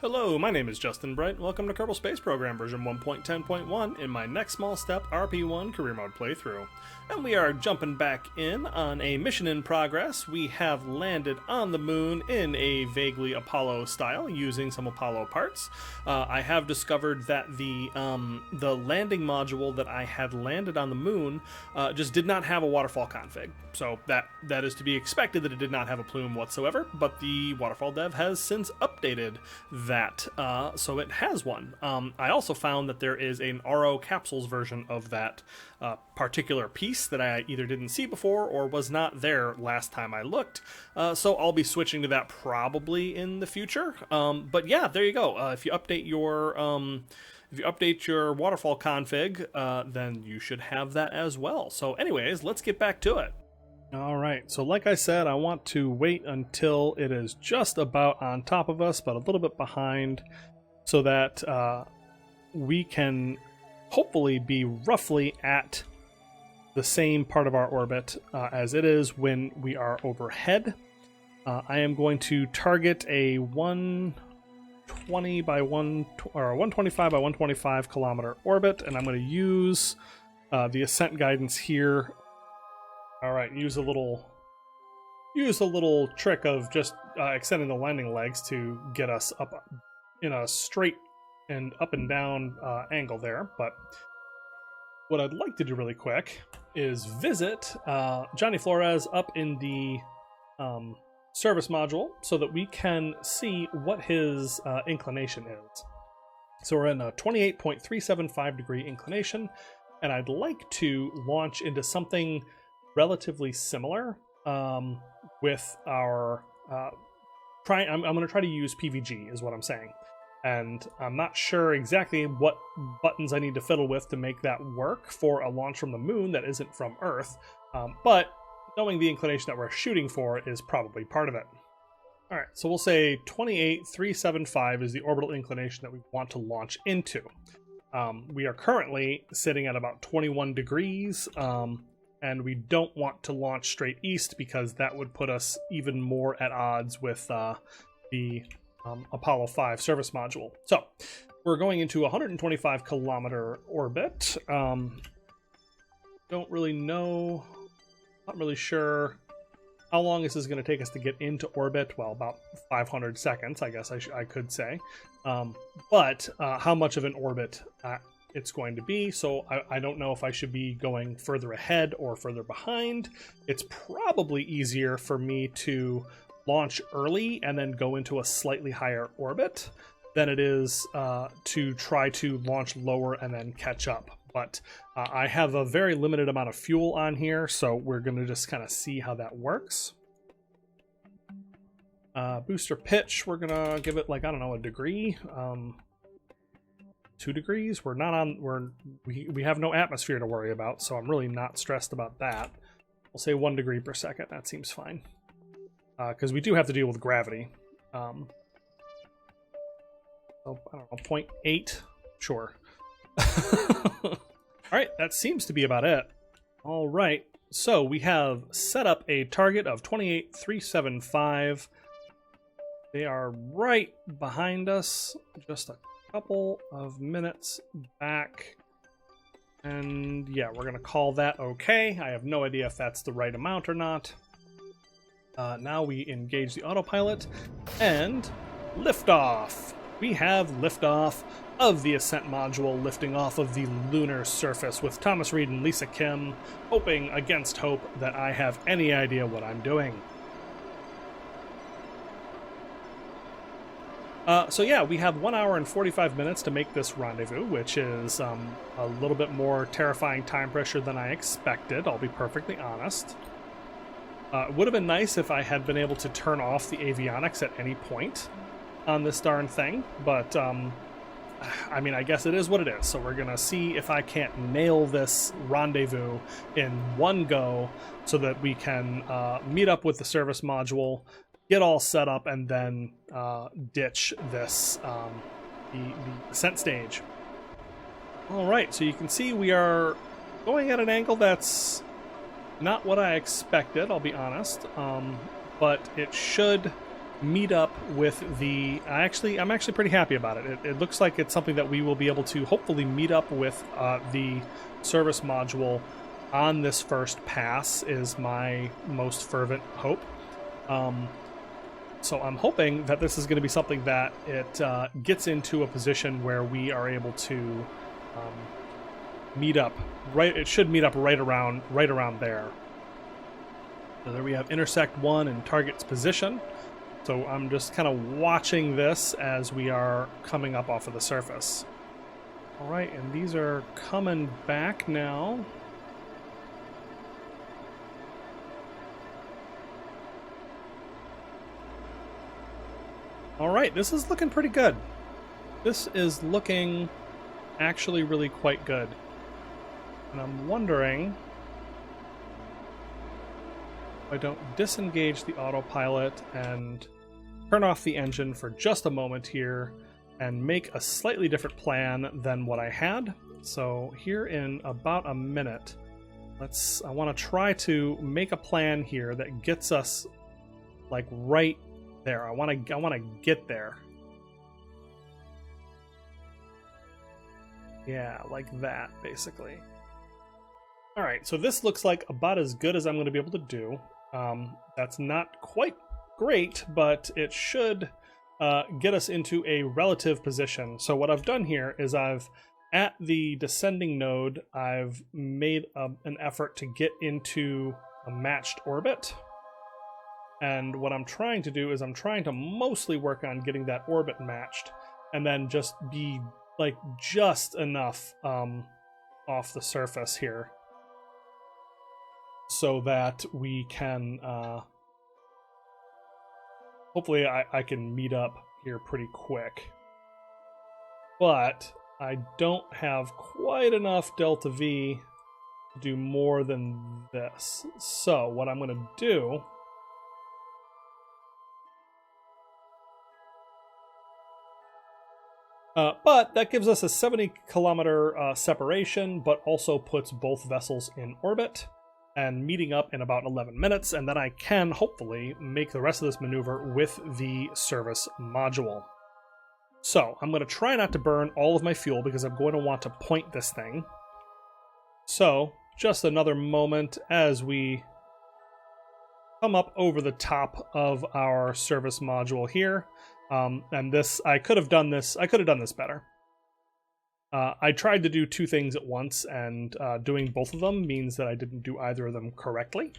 Hello, my name is Justin Bright. Welcome to Kerbal Space Program version 1.10.1 in my Next Small Step RP-1 career mode playthrough. And we are jumping back in on a mission in progress. We have landed on the moon in a vaguely Apollo style using some Apollo parts. I have discovered that the landing module that I had landed on the moon just did not have a waterfall config. So that is to be expected that it did not have a plume whatsoever, but the waterfall dev has since updated that, so it has one. I also found that there is an RO capsules version of that particular piece that I either didn't see before or was not there last time I looked, so I'll be switching to that probably in the future. But yeah, there you go. If you update your waterfall config, then you should have that as well. So anyways, let's get back to it. All right, so like I said, I want to wait until it is just about on top of us, but a little bit behind, so that we can hopefully be roughly at the same part of our orbit as it is when we are overhead. I am going to target a 125 by 125 kilometer orbit, and I'm going to use the ascent guidance here. All right, use a little trick of just extending the landing legs to get us up in a straight and up and down angle there. But what I'd like to do really quick is visit Jonny Flores up in the service module so that we can see what his inclination is. So we're in a 28.375 degree inclination, and I'd like to launch into something relatively similar with our I'm going to try to use PVG is what I'm saying, and I'm not sure exactly what buttons I need to fiddle with to make that work for a launch from the moon that isn't from Earth, but knowing the inclination that we're shooting for is probably part of it. All right, so we'll say 28.375 is the orbital inclination that we want to launch into. We are currently sitting at about 21 degrees, and we don't want to launch straight east because that would put us even more at odds with the Apollo 5 service module. So we're going into a 125 kilometer orbit. Don't really know, not really sure how long this is going to take us to get into orbit. Well, about 500 seconds, I guess I could say. But how much of an orbit it's going to be, so I don't know if I should be going further ahead or further behind. It's probably easier for me to launch early and then go into a slightly higher orbit than it is to try to launch lower and then catch up. But I have a very limited amount of fuel on here, so we're going to just kind of see how that works. Booster pitch, we're going to give it, like, I don't know, a degree. 2 degrees. We're not on, we have no atmosphere to worry about, so I'm really not stressed about that. We'll say 1 degree per second. That seems fine, because we do have to deal with gravity. So, I don't know, 0.8, sure. All right, that seems to be about it. All right, so we have set up a target of 28.375. They are right behind us, just a couple of minutes back, and yeah, we're gonna call that okay. I have no idea if that's the right amount or not. Now we engage the autopilot and liftoff. We have liftoff of the ascent module, lifting off of the lunar surface with Thomas Reed and Lisa Kim, hoping against hope that I have any idea what I'm doing. So yeah, we have 1 hour and 45 minutes to make this rendezvous, which is a little bit more terrifying time pressure than I expected, I'll be perfectly honest. It would have been nice if I had been able to turn off the avionics at any point on this darn thing, but I mean, I guess it is what it is. So we're gonna see if I can't nail this rendezvous in one go so that we can meet up with the service module, get all set up, and then ditch this the ascent stage. All right, so you can see we are going at an angle that's not what I expected, I'll be honest, but it should meet up with the... I'm actually pretty happy about it. It looks like it's something that we will be able to hopefully meet up with the service module on this first pass, is my most fervent hope. So I'm hoping that this is going to be something that it gets into a position where we are able to meet up. Right, it should meet up right around there. So there we have intersect 1 and target's position. So I'm just kind of watching this as we are coming up off of the surface. All right, and these are coming back now. All right, this is looking pretty good. This is looking actually really quite good. And I'm wondering if I don't disengage the autopilot and turn off the engine for just a moment here and make a slightly different plan than what I had. So here in about a minute, I want to try to make a plan here that gets us like right there. I want to get there. Yeah, like that, basically. All right, so this looks like about as good as I'm going to be able to do. That's not quite great, but it should get us into a relative position. So what I've done here is at the descending node, I've made an effort to get into a matched orbit. And what I'm trying to do is I'm trying to mostly work on getting that orbit matched and then just be like just enough off the surface here so that we can hopefully I can meet up here pretty quick. But I don't have quite enough delta V to do more than this. So what I'm going to do but that gives us a 70-kilometer separation, but also puts both vessels in orbit and meeting up in about 11 minutes, and then I can hopefully make the rest of this maneuver with the service module. So I'm going to try not to burn all of my fuel because I'm going to want to point this thing. So just another moment as we come up over the top of our service module here. And this, I could have done this better. I tried to do two things at once, and doing both of them means that I didn't do either of them correctly.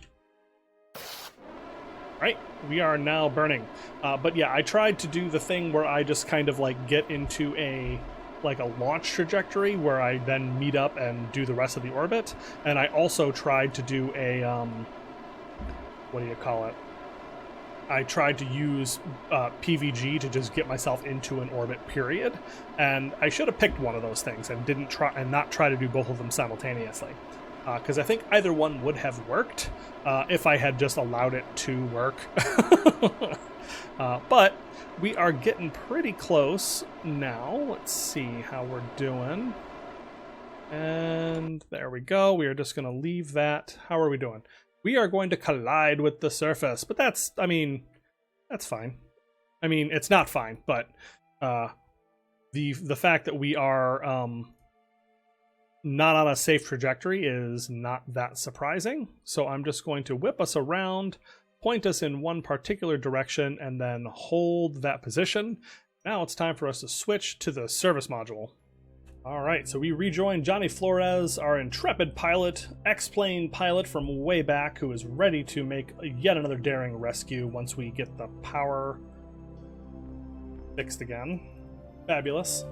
Right, we are now burning. But yeah, I tried to do the thing where I just kind of like get into a launch trajectory where I then meet up and do the rest of the orbit. And I also tried to do a, what do you call it? I tried to use PVG to just get myself into an orbit, period. And I should have picked one of those things and not try to do both of them simultaneously. Because I think either one would have worked if I had just allowed it to work. But we are getting pretty close now. Let's see how we're doing. And there we go. We are just going to leave that. How are we doing? We are going to collide with the surface, but that's fine. I mean, it's not fine, but the fact that we are not on a safe trajectory is not that surprising. So I'm just going to whip us around, point us in one particular direction, and then hold that position. Now it's time for us to switch to the service module. All right, so we rejoin Jonny Flores, our intrepid pilot, X-Plane pilot from way back, who is ready to make yet another daring rescue once we get the power fixed again. Fabulous.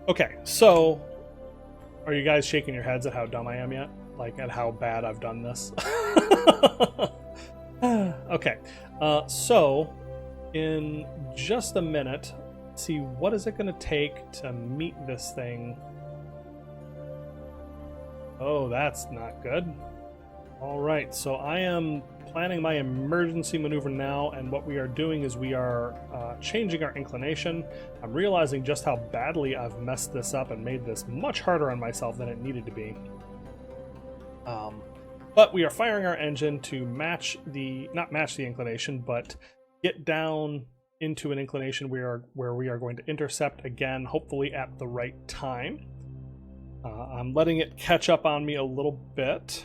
Okay, so are you guys shaking your heads at how dumb I am yet? Like, at how bad I've done this? Okay, so in just a minute, see, what is it going to take to meet this thing? Oh, that's not good. All right, so I am planning my emergency maneuver now, and what we are doing is we are changing our inclination. I'm realizing just how badly I've messed this up and made this much harder on myself than it needed to be. But we are firing our engine to match the, not match the inclination, but get down into an inclination where we are going to intercept again, hopefully at the right time. I'm letting it catch up on me a little bit.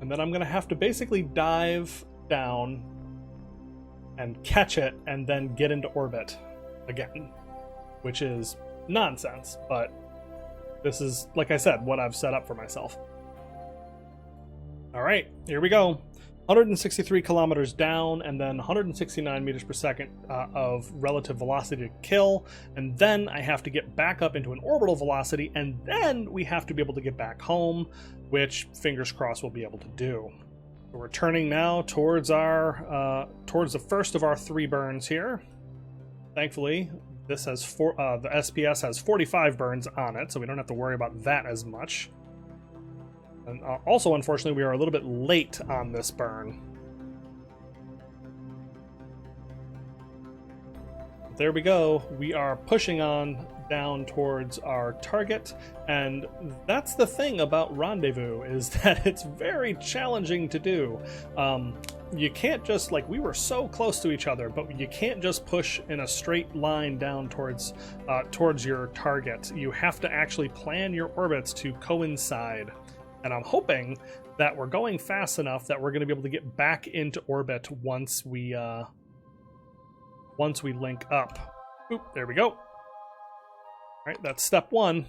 And then I'm going to have to basically dive down and catch it and then get into orbit again, which is nonsense, but this is, like I said, what I've set up for myself. All right, here we go. 163 kilometers down, and then 169 meters per second of relative velocity to kill, and then I have to get back up into an orbital velocity, and then we have to be able to get back home, which, fingers crossed, we'll be able to do. So we're turning now towards our towards the first of our 3 burns here. Thankfully, this has the SPS has 45 burns on it, so we don't have to worry about that as much. And also, unfortunately, we are a little bit late on this burn. There we go. We are pushing on down towards our target, and that's the thing about Rendezvous, is that it's very challenging to do. You can't just, like, we were so close to each other, but you can't just push in a straight line down towards your target. You have to actually plan your orbits to coincide. And I'm hoping that we're going fast enough that we're going to be able to get back into orbit once we link up. Oop, there we go. All right, that's step 1.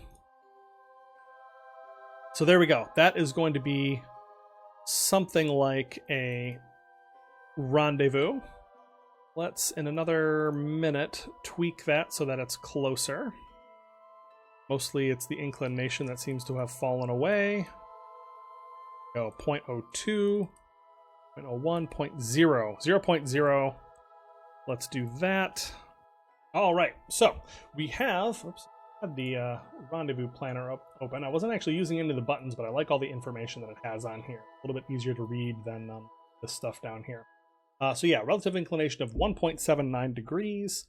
So there we go. That is going to be something like a rendezvous. Let's, in another minute, tweak that so that it's closer. Mostly it's the inclination that seems to have fallen away. Go 0.02, 0.01, 0.0, 0.0. Let's do that. All right, so we have, had the rendezvous planner open. I wasn't actually using any of the buttons, but I like all the information that it has on here. A little bit easier to read than this stuff down here. So yeah, relative inclination of 1.79 degrees.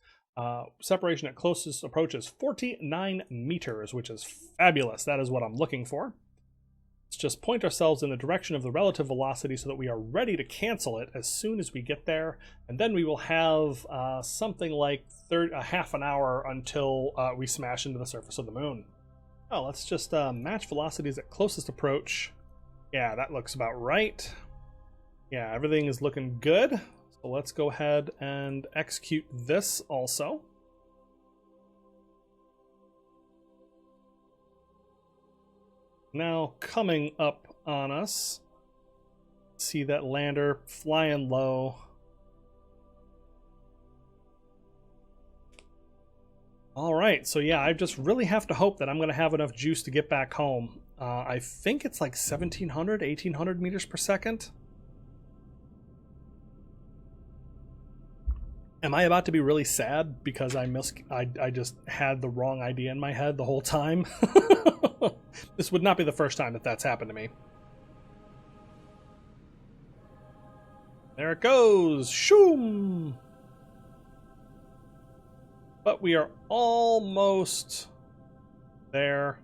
Separation at closest approach is 49 meters, which is fabulous. That is what I'm looking for. Let's just point ourselves in the direction of the relative velocity so that we are ready to cancel it as soon as we get there. And then we will have something like a half an hour until we smash into the surface of the moon. Oh, let's just match velocities at closest approach. Yeah, that looks about right. Yeah, everything is looking good. So let's go ahead and execute this also. Now coming up on us, see that lander flying low. All right, so yeah, I just really have to hope that I'm going to have enough juice to get back home. I think it's like 1700, 1800 meters per second. Am I about to be really sad because I just had the wrong idea in my head the whole time? This would not be the first time that that's happened to me. There it goes! Shoom! But we are almost there.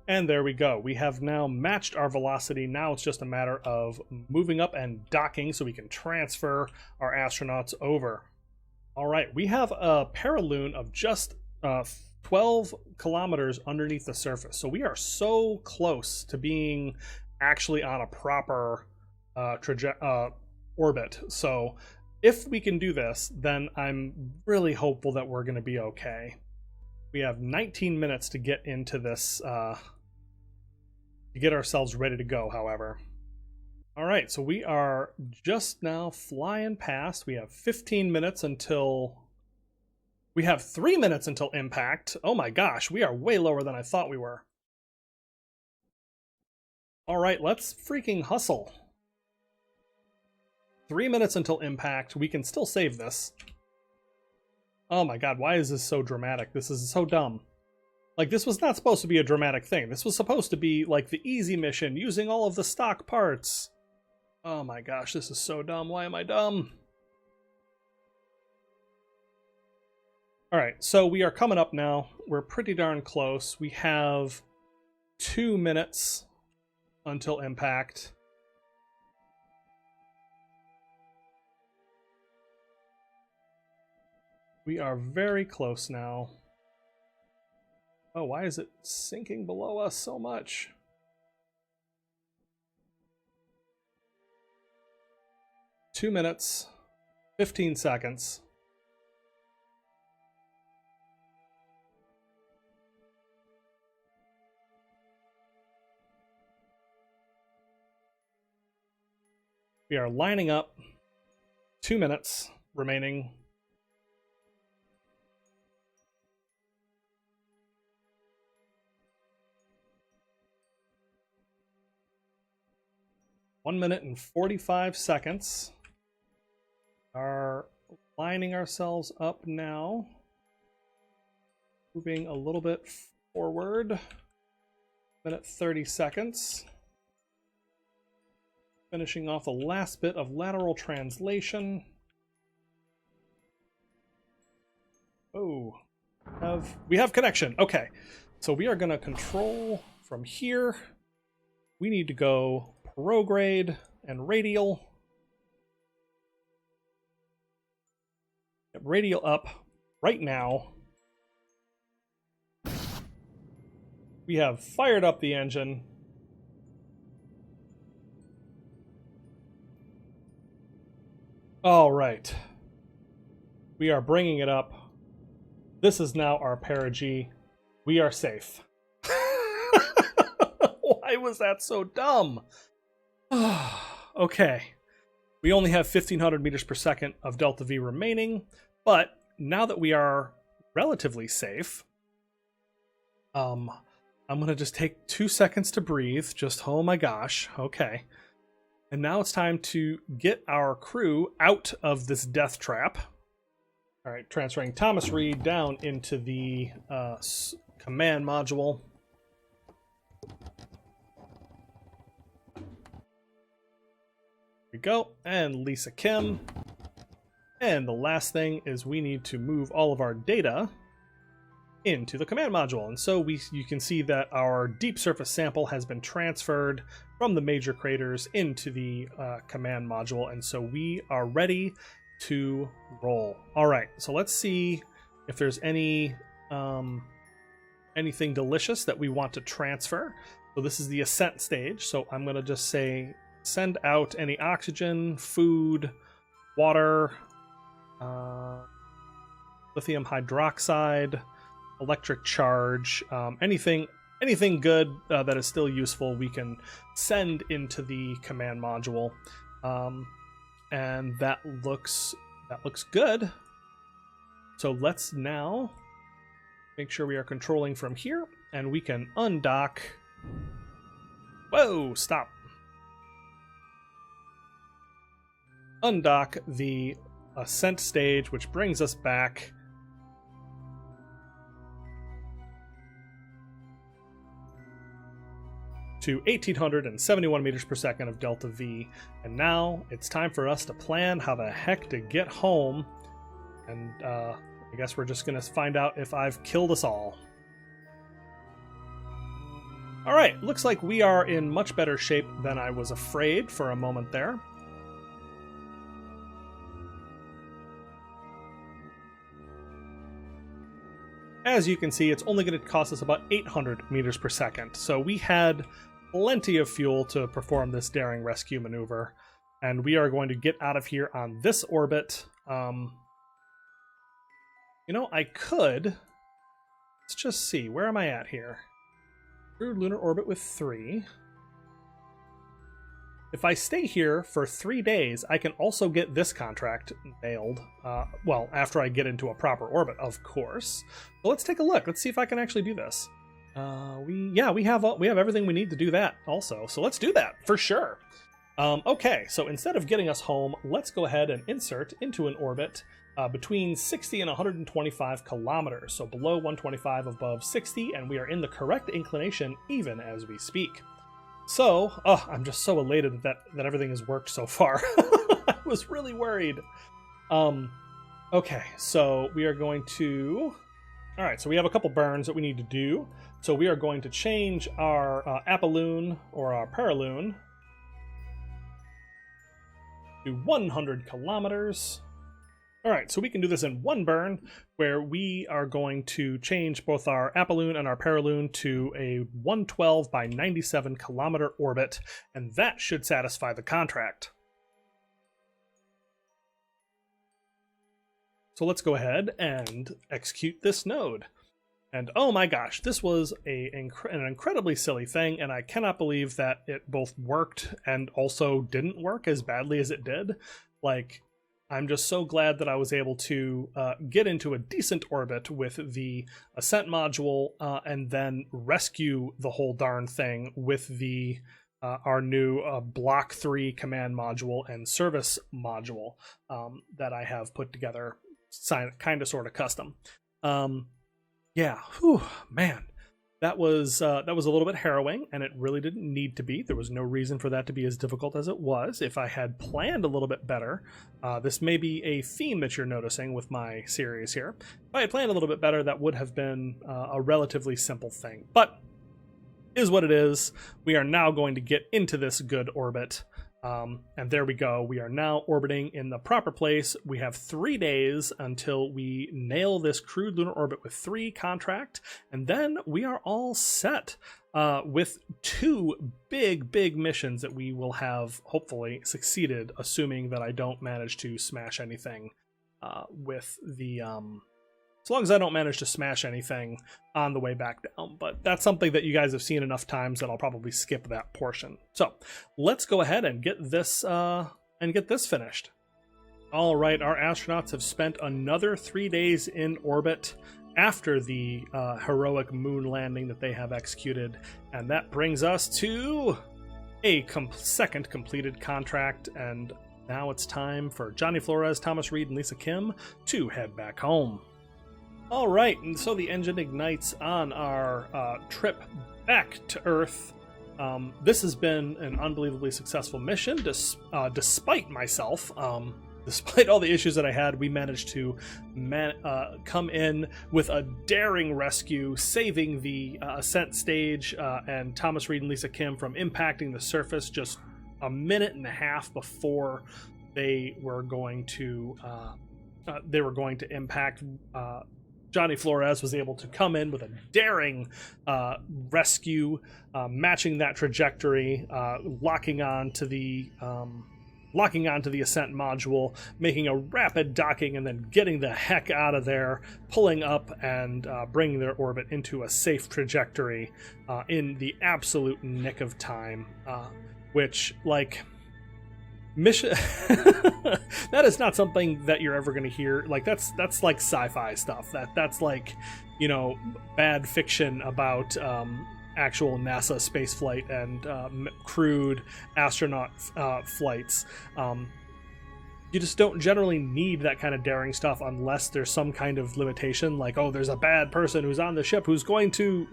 And there we go. We have now matched our velocity. Now it's just a matter of moving up and docking so we can transfer our astronauts over. All right, we have a paraloon of just 12 kilometers underneath the surface. So we are so close to being actually on a proper orbit. So if we can do this, then I'm really hopeful that we're going to be okay. We have 19 minutes to get into this, to get ourselves ready to go, however. All right, so we are just now flying past. We have 15 minutes until... We have 3 minutes until impact. Oh my gosh, we are way lower than I thought we were. All right, let's freaking hustle. 3 minutes until impact. We can still save this. Oh my god, why is this so dramatic? This is so dumb. Like, this was not supposed to be a dramatic thing. This was supposed to be, like, the easy mission, using all of the stock parts. Oh my gosh, this is so dumb. Why am I dumb? All right, so we are coming up now. We're pretty darn close. We have 2 minutes until impact. We are very close now. Oh, why is it sinking below us so much? Two minutes, 15 seconds. We are lining up. 2 minutes remaining. One minute and 45 seconds. Are lining ourselves up now. Moving a little bit forward. Minute 30 seconds. Finishing off the last bit of lateral translation. Oh, we have connection. Okay, so we are going to control from here. We need to go prograde and radial. Get radial up right now. We have fired up the engine. All right. We are bringing it up. This is now our perigee. We are safe. Why was that so dumb? Okay. We only have 1,500 meters per second of delta V remaining, but now that we are relatively safe, I'm going to just take 2 seconds to breathe. Just, oh my gosh. Okay. And now it's time to get our crew out of this death trap. All right, transferring Thomas Reed down into the command module. There we go, and Lisa Kim. And the last thing is we need to move all of our data into the command module. And so you can see that our deep surface sample has been transferred from the major craters into the command module. And so we are ready to roll. All right, so let's see if there's any anything delicious that we want to transfer. So this is the ascent stage. So I'm going to just say send out any oxygen, food, water, lithium hydroxide, electric charge, anything good that is still useful we can send into the command module. And that looks good. So let's now make sure we are controlling from here, and we can undock. Whoa, stop. Undock the ascent stage, which brings us back to 1,871 meters per second of delta V. And now it's time for us to plan how the heck to get home. And I guess we're just gonna find out if I've killed us all. All right, looks like we are in much better shape than I was afraid for a moment there. As you can see, it's only going to cost us about 800 meters per second. So we had plenty of fuel to perform this daring rescue maneuver. And we are going to get out of here on this orbit. You know, I could... Let's just see. Where am I at here? Through lunar orbit with 3. If I stay here for 3 days, I can also get this contract nailed. Well, after I get into a proper orbit, of course. So let's take a look. Let's see if I can actually do this. We have everything we need to do that also. So let's do that for sure. Okay, so instead of getting us home, let's go ahead and insert into an orbit between 60 and 125 kilometers. So below 125, above 60, and we are in the correct inclination even as we speak. So, I'm just so elated that everything has worked so far. I was really worried. Okay, so we are going to... All right, so we have a couple burns that we need to do. So we are going to change our apoloon or our paraloon to 100 kilometers. All right, so we can do this in one burn, where we are going to change both our apoloon and our paraloon to a 112 by 97 kilometer orbit, and that should satisfy the contract. So let's go ahead and execute this node. And oh my gosh, this was an incredibly silly thing, and I cannot believe that it both worked and also didn't work as badly as it did. Like, I'm just so glad that I was able to get into a decent orbit with the ascent module and then rescue the whole darn thing with the our new Block 3 command module and service module that I have put together, kind of sort of custom. Yeah, whew, man. That was a little bit harrowing, and it really didn't need to be. There was no reason for that to be as difficult as it was. If I had planned a little bit better, this may be a theme that you're noticing with my series here. If I had planned a little bit better, that would have been a relatively simple thing. But is what it is. We are now going to get into this good orbit. And there we go. We are now orbiting in the proper place. We have 3 days until we nail this crewed lunar orbit with 3 contract, and then we are all set with 2 big missions that we will have hopefully succeeded, assuming that I don't manage to smash anything with the as long as I don't manage to smash anything on the way back down. But that's something that you guys have seen enough times that I'll probably skip that portion. So let's go ahead and get this finished. All right, our astronauts have spent another 3 days in orbit after the heroic moon landing that they have executed, and that brings us to a second completed contract. And now it's time for Jonny Flores, Thomas Reed, and Lisa Kim to head back home. All right, and so the engine ignites on our trip back to Earth. This has been an unbelievably successful mission, despite myself. Despite all the issues that I had, we managed to come in with a daring rescue, saving the ascent stage and Thomas Reed and Lisa Kim from impacting the surface just a minute and a half before they were going to impact. Jonny Flores was able to come in with a daring rescue, matching that trajectory, locking on to the ascent module, making a rapid docking, and then getting the heck out of there, pulling up and bringing their orbit into a safe trajectory in the absolute nick of time, which, like, mission that is not something that you're ever going to hear. Like, that's like sci-fi stuff. That's like, you know, bad fiction about actual NASA spaceflight and crewed astronaut flights. You just don't generally need that kind of daring stuff unless there's some kind of limitation, like, oh, there's a bad person who's on the ship who's going to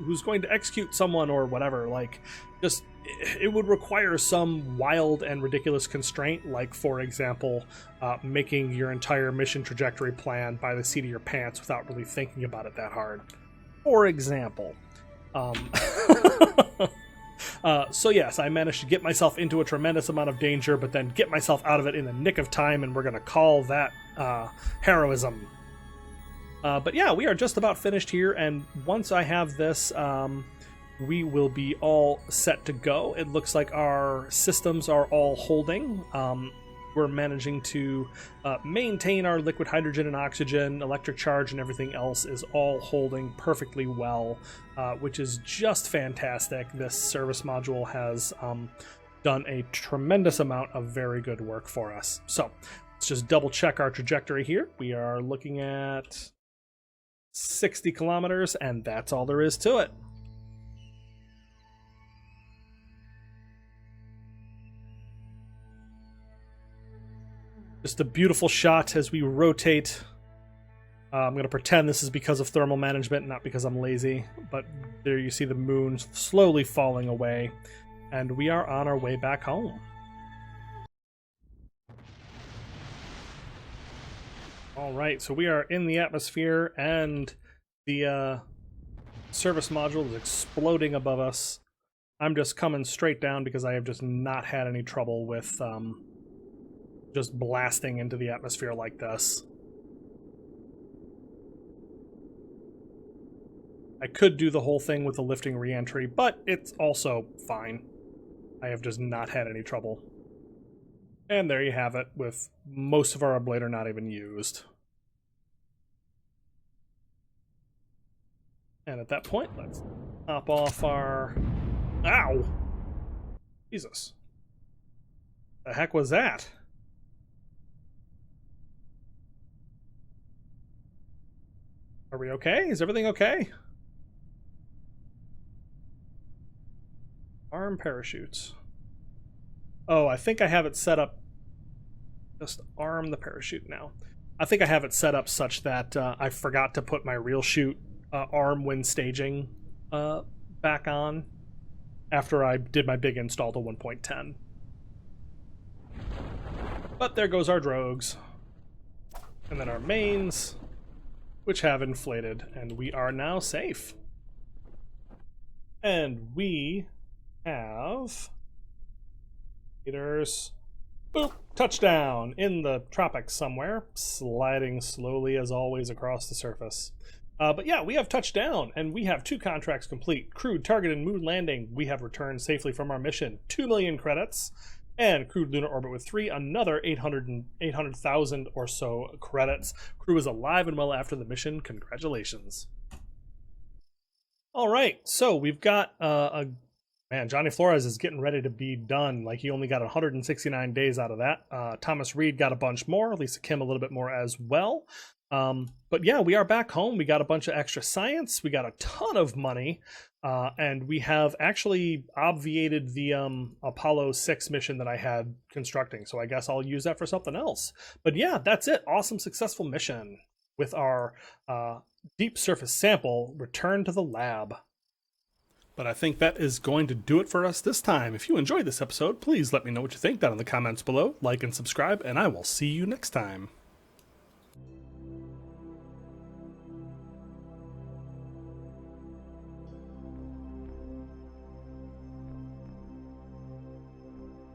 execute someone or whatever. Like, just, it would require some wild and ridiculous constraint, like, for example, making your entire mission trajectory plan by the seat of your pants without really thinking about it that hard. For example. So yes, I managed to get myself into a tremendous amount of danger, but then get myself out of it in the nick of time, and we're going to call that heroism. But yeah, we are just about finished here, and once I have this, we will be all set to go. It looks like our systems are all holding. We're managing to maintain our liquid hydrogen and oxygen, electric charge, and everything else is all holding perfectly well, which is just fantastic. This service module has done a tremendous amount of very good work for us. So let's just double check our trajectory here. We are looking at 60 kilometers, and that's all there is to it. Just a beautiful shot as we rotate. I'm going to pretend this is because of thermal management, not because I'm lazy. But there you see the moon slowly falling away. And we are on our way back home. All right, so we are in the atmosphere, and the service module is exploding above us. I'm just coming straight down because I have just not had any trouble with just blasting into the atmosphere like this. I could do the whole thing with the lifting re-entry, but it's also fine. I have just not had any trouble. And there you have it, with most of our ablator not even used. And at that point, let's hop off our... Ow! Jesus. The heck was that? Are we okay? Is everything okay? Arm parachutes. Oh, I think I have it set up... Just arm the parachute now. I think I have it set up such that I forgot to put my real chute arm when staging back on after I did my big install to 1.10. But there goes our drogues. And then our mains, which have inflated, and we are now safe. And we have... Meters... Boop! Touchdown! In the tropics somewhere, sliding slowly as always across the surface. But yeah, we have touched down, and we have 2 contracts complete. Crewed target and moon landing. We have returned safely from our mission. 2 million credits. And crewed lunar orbit with 3, another 800,000 or so credits. Crew is alive and well after the mission. Congratulations. All right, so we've got man, Jonny Flores is getting ready to be done. Like, he only got 169 days out of that. Thomas Reed got a bunch more. Lisa Kim a little bit more as well. But yeah, we are back home. We got a bunch of extra science. We got a ton of money. And we have actually obviated the Apollo 6 mission that I had constructing. So I guess I'll use that for something else. But yeah, that's it. Awesome, successful mission with our deep surface sample returned to the lab. But I think that is going to do it for us this time. If you enjoyed this episode, please let me know what you think down in the comments below. Like and subscribe, and I will see you next time.